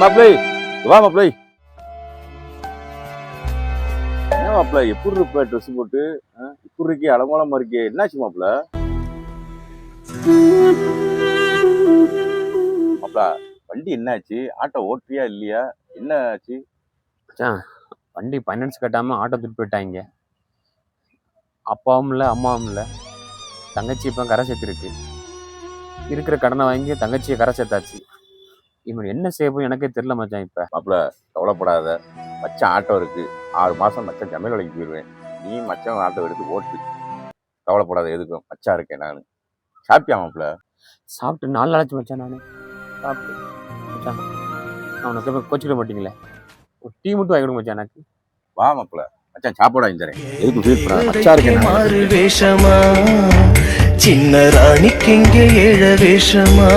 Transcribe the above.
மாப்பிளை வா மாப்பிளை. என்ன மாப்பிளை எப்படி இருப்ப ட்ரெஸ் போட்டு இப்படி இருக்கே அலங்கோலமா இருக்கே என்னாச்சு மாப்பிள? மாப்பிள வண்டி என்னாச்சு? ஆட்டோ ஓட்டுறியா இல்லையா? என்ன ஆச்சு? வண்டி ஃபைனான்ஸ் கட்டாமல் ஆட்டோ தூக்கிட்டு போயிட்டாங்க. அப்பாவும் இல்லை அம்மாவும் இல்லை. தங்கச்சி இப்போ கரை சேர்த்துருக்கு. இருக்கிற கடனை வாங்கி தங்கச்சியை கரை சேர்த்தாச்சு. இவன் என்ன செய்யணும் எனக்கே தெரியல மச்சான். இப்போ மாப்பிள கவலைப்படாத, மச்சான் ஆட்டோ இருக்கு. 6 மாசம் மச்சான் சமையல் வேலைக்கு போயிடுவேன். நீ மச்சான் ஆட்டோ எடுத்து ஓட்டு, கவலைப்படாத. எதுக்கும் மச்சான் இருக்கேன் நான். சாப்பிட்டியா மாப்பிள? சாப்பிட்டு 4 நாளாச்சு மச்சான். நான் சாப்பிட்டு மச்சான் நான் உனக்கு இப்போ கோச்சிக்கிட மாட்டீங்களே, ஒரு டீ மட்டும் வாங்கி கொடுங்க மச்சான் எனக்கு. வா மாப்பிள, மச்சான் சாப்பாடு வாங்கி தரேன். எதுக்கு ஃபீல் பண்ணாத, மச்சான் இருக்கேன் நான். வேஷமா சின்ன ராணிக்கு இங்கே ஏழ வேஷமா.